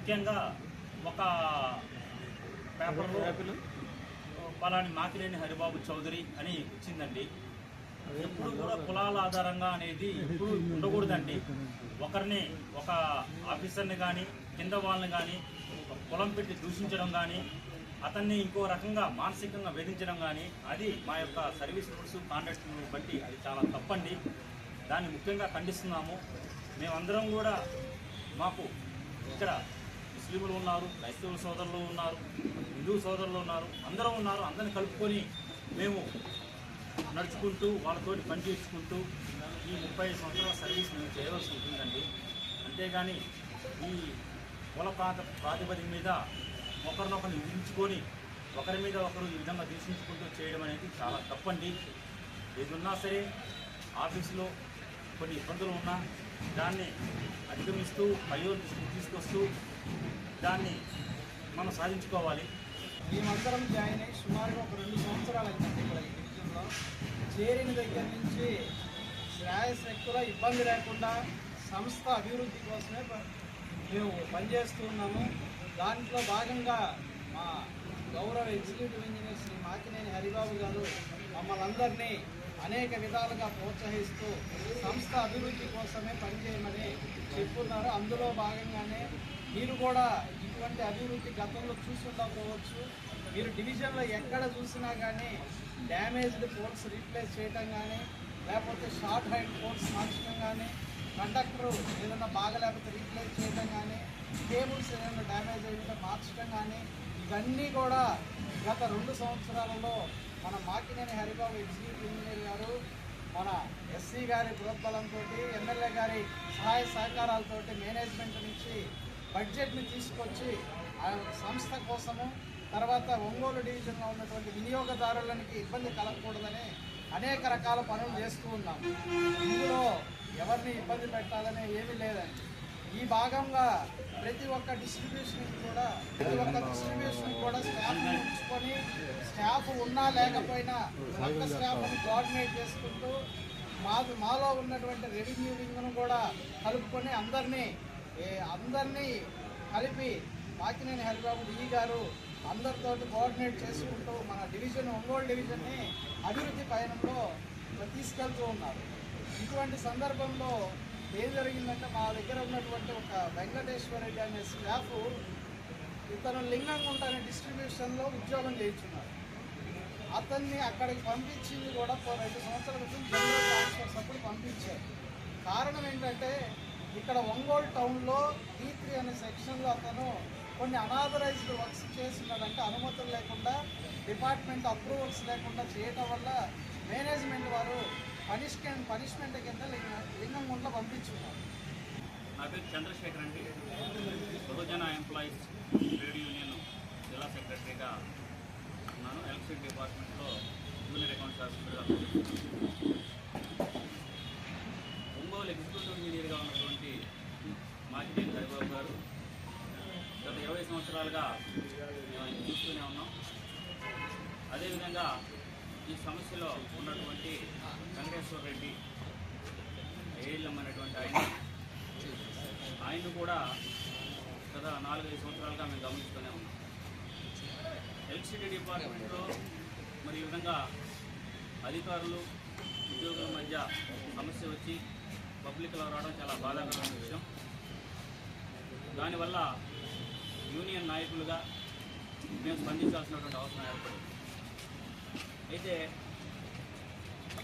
ముఖ్యంగా ఒక పేపర్లో పలాని మాకినేని హరిబాబు చౌదరి అని వచ్చిందండి. ఎప్పుడు కూడా కులాల ఆధారంగా అనేది ఎప్పుడు ఉండకూడదండి. ఒకరిని ఒక ఆఫీసర్ని కానీ కింద వాళ్ళని కానీ కులం పెట్టి దూషించడం కానీ అతన్ని ఇంకో రకంగా మానసికంగా వేధించడం కానీ అది మా యొక్క సర్వీస్ రూల్స్ కాండక్ట్ని బట్టి అది చాలా తప్పండి. దాన్ని ముఖ్యంగా ఖండిస్తున్నాము. మేమందరం కూడా మాకు ఇక్కడ ముస్లింలు ఉన్నారు, క్రైస్తవ సోదరులు ఉన్నారు, హిందూ సోదరులు ఉన్నారు, అందరూ ఉన్నారు. అందరిని కలుపుకొని మేము నడుచుకుంటూ వాళ్ళతోటి పనిచేసుకుంటూ ఈ 35 సంవత్సరాల సర్వీస్ మేము చేయవలసి ఉంటుందండి. అంతేగాని ఈ కుల ప్రాతిపదిక మీద ఒకరినొకరిని విధించుకొని ఒకరి మీద ఒకరు ఈ విధంగా దూషించుకుంటూ చేయడం అనేది చాలా తప్పండి. ఏదున్నా సరే ఆఫీసులో కొన్ని ఇబ్బందులు ఉన్నా దాన్ని అధిగమిస్తూ పైన తీసుకొస్తూ దాన్ని మనం సాధించుకోవాలి. మేమందరం జాయిన్ అయ్యి సుమారుగా ఒక 2 సంవత్సరాలు అయిందండి. ఇక్కడ ఈ డివిజన్లో చేరిన దగ్గర నుంచి శ్రేయస్సులో ఇబ్బంది లేకుండా సంస్థ అభివృద్ధి కోసమే మేము పనిచేస్తూ ఉన్నాము. దాంట్లో భాగంగా మా గౌరవ ఎగ్జిక్యూటివ్ ఇంజనీర్ శ్రీ మాకినేని హరిబాబు గారు మమ్మల్ని అందరినీ అనేక విధాలుగా ప్రోత్సహిస్తూ సంస్థ అభివృద్ధి కోసమే పనిచేయమని చెప్తున్నారు. అందులో భాగంగానే మీరు కూడా ఇటువంటి అభివృద్ధి గతంలో చూసి ఉండకపోవచ్చు. మీరు డివిజన్లో ఎక్కడ చూసినా కానీ డ్యామేజ్డ్ పోల్స్ రీప్లేస్ చేయడం కానీ, లేకపోతే షార్ట్ హైట్ పోల్స్ మార్చడం కానీ, కండక్టర్ ఏదైనా బాగలేకపోతే రీప్లేస్ చేయడం కానీ, కేబుల్స్ ఏదైనా డ్యామేజ్ అయితే మార్చడం కానీ, ఇవన్నీ కూడా గత 2 సంవత్సరాలలో మన మాకినేని హరిబాబు ఎగ్జిక్యూటివ్ ఇంజనీర్ గారు మన ఎస్సీ గారి ప్రోద్బలంతో, ఎమ్మెల్యే గారి సహాయ సహకారాలతో మేనేజ్మెంట్ నుంచి బడ్జెట్ని తీసుకొచ్చి ఆ సంస్థ కోసము, తర్వాత ఒంగోలు డివిజన్లో ఉన్నటువంటి వినియోగదారులకి ఇబ్బంది కలగకూడదని అనేక రకాల పనులు చేస్తూ ఉన్నాం. ఇందులో ఎవరిని ఇబ్బంది పెట్టాలనే ఏమీ లేదండి. ఈ భాగంగా ప్రతి ఒక్క డిస్ట్రిబ్యూషన్కి కూడా స్టాఫ్ని ఉంచుకొని, స్టాఫ్ ఉన్నా లేకపోయినా కొత్త స్టాఫ్ని కోఆర్డినేట్ చేసుకుంటూ మాలో ఉన్నటువంటి రెవెన్యూ వింగ్ను కూడా కలుపుకొని అందరినీ కలిపి మాకినేని హరిబాబు ఈ గారు అందరితోటి కోఆర్డినేట్ చేసుకుంటూ మన డివిజన్ ఒంగోలు డివిజన్ని అభివృద్ధి పయనంలో తీసుకెళ్తూ ఉన్నారు. ఇటువంటి సందర్భంలో ఏం జరిగిందంటే మా దగ్గర ఉన్నటువంటి ఒక వెంకటేశ్వర రెడ్డి అనే స్టాఫ్ ఇతను లింగంగుంట అనే డిస్ట్రిబ్యూషన్లో ఉద్యోగం చేయించున్నారు. అతన్ని అక్కడికి పంపించింది కూడా 2 సంవత్సరాల క్రితం జనరల్ ట్రాన్స్ఫర్స్ అప్పుడు పంపించారు. కారణం ఏంటంటే ఇక్కడ ఒంగోలు టౌన్లో E3 అనే సెక్షన్లో అతను కొన్ని అనాథరైజ్డ్ వర్క్స్ చేస్తున్నాడంటే అనుమతులు లేకుండా, డిపార్ట్మెంట్ అప్రూవల్స్ లేకుండా చేయటం వల్ల మేనేజ్మెంట్ వారు పనిష్మెంట్ కింద లింగంగుంటలో పంపించున్నారు. నా పేరు చంద్రశేఖర్ అండి. బహుజన ఎంప్లాయీస్ ట్రేడ్ యూనియన్ జిల్లా సెక్రటరీగా ఉన్నాను. ఎలక్ట్రిసిటీ డిపార్ట్మెంట్లో జూనియర్ అకౌంట్స్ ఆఫీసర్గా. ఒంగోలు ఎగ్జిక్యూటివ్ ఇంజనీర్గా ఉన్నటువంటి మాకినేని హరిబాబు గారు గత 20 సంవత్సరాలుగా మేము చూస్తూనే ఉన్నాం. అదేవిధంగా ఈ సమస్యలో ఉన్నటువంటి వెంకటేశ్వర రెడ్డి ఏఎల్ఎం అనేటువంటి ఆయన కూడా గత 4-5 సంవత్సరాలుగా మేము గమనిస్తూనే ఉన్నాం. ఎలక్ట్రిసిటీ డిపార్ట్మెంట్లో మరి ఈ విధంగా అధికారులు ఉద్యోగుల మధ్య సమస్య వచ్చి పబ్లిక్లో రావడం చాలా బాధాకరమైన విషయం. దానివల్ల యూనియన్ నాయకులుగా మేము స్పందించాల్సినటువంటి అవసరం ఏర్పడింది. అయితే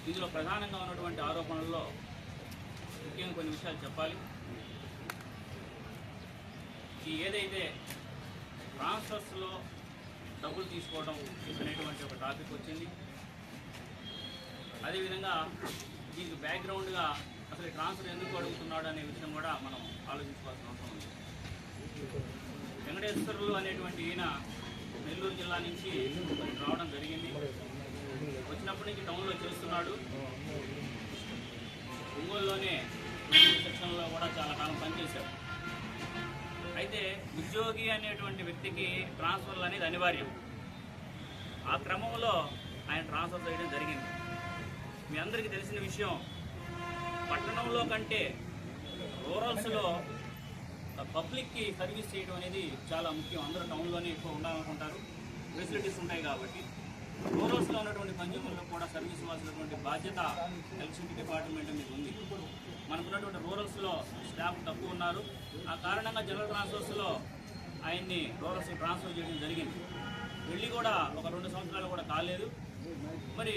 ఇందులో ప్రధానంగా ఉన్నటువంటి ఆరోపణల్లో ముఖ్యంగా కొన్ని విషయాలు చెప్పాలి. ఈ ఏదైతే ట్రాన్స్ఫర్స్లో డబ్బులు తీసుకోవడం అనేటువంటి ఒక టాపిక్ వచ్చింది. అదేవిధంగా దీనికి బ్యాక్గ్రౌండ్గా అసలు ట్రాన్స్ఫర్ ఎందుకు అడుగుతున్నాడు అనే విషయం కూడా మనం ఆలోచించుకోవాల్సిన అవసరం ఉంది. వెంకటేశ్వర్లు అనేటువంటి ఈయన నెల్లూరు జిల్లా నుంచి రావడం జరిగింది. వచ్చినప్పటి నుంచి టౌన్లో చేస్తున్నాడు. ఒంగోలులోనే సెక్షన్లో కూడా చాలా కాలం పనిచేశాడు. అయితే ఉద్యోగి అనేటువంటి వ్యక్తికి ట్రాన్స్ఫర్లు అనేది అనివార్యం. ఆ క్రమంలో ఆయన ట్రాన్స్ఫర్ చేయడం జరిగింది. మీ అందరికీ తెలిసిన విషయం, పట్టణంలో కంటే రూరల్స్లో పబ్లిక్కి సర్వీస్ చేయడం అనేది చాలా ముఖ్యం. అందరూ టౌన్లోనే ఎక్కువ ఉండాలనుకుంటారు, ఫెసిలిటీస్ ఉంటాయి కాబట్టి. రూరల్స్లో ఉన్నటువంటి కన్జ్యూమర్లకు కూడా సర్వీస్ ఇవ్వాల్సినటువంటి బాధ్యత ఎలక్ట్రిసిటీ డిపార్ట్మెంట్ మీద ఉంది. మనకున్నటువంటి రూరల్స్లో స్టాఫ్ తక్కువ ఉన్నారు. ఆ కారణంగా జనరల్ ట్రాన్స్ఫర్స్లో ఆయన్ని రూరల్స్ ట్రాన్స్ఫర్ చేయడం జరిగింది. వెళ్ళి కూడా ఒక 2 సంవత్సరాలు కూడా కాలేదు. మరి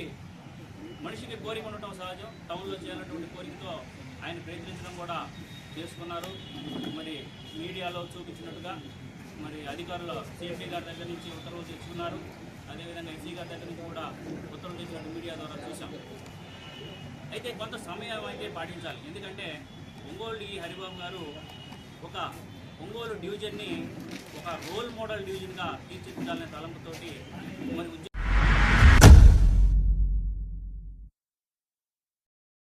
మనిషికి కోరిక ఉండటం సహజం. టౌన్లో చేయాలన్నటువంటి కోరికతో ఆయన ప్రయత్నించడం కూడా చేసుకున్నారు. మరి మీడియాలో చూపించినట్టుగా మరి అధికారులు సిఎండి గారి దగ్గర నుంచి ఉత్తర్వులు తెచ్చుకున్నారు. అదేవిధంగా ఎస్సీ గారి దగ్గర నుంచి కూడా ఉత్తర్వులు తెచ్చినట్టు మీడియా ద్వారా చూసాం. అయితే కొంత సమయం అయితే పాటించాలి. ఎందుకంటే ఒంగోలు హరిబాబు గారు ఒక ఒంగోలు డివిజన్ని ఒక రోల్ మోడల్ డివిజన్గా తీర్చిదిద్దాలనే తలంపుతోటి మరి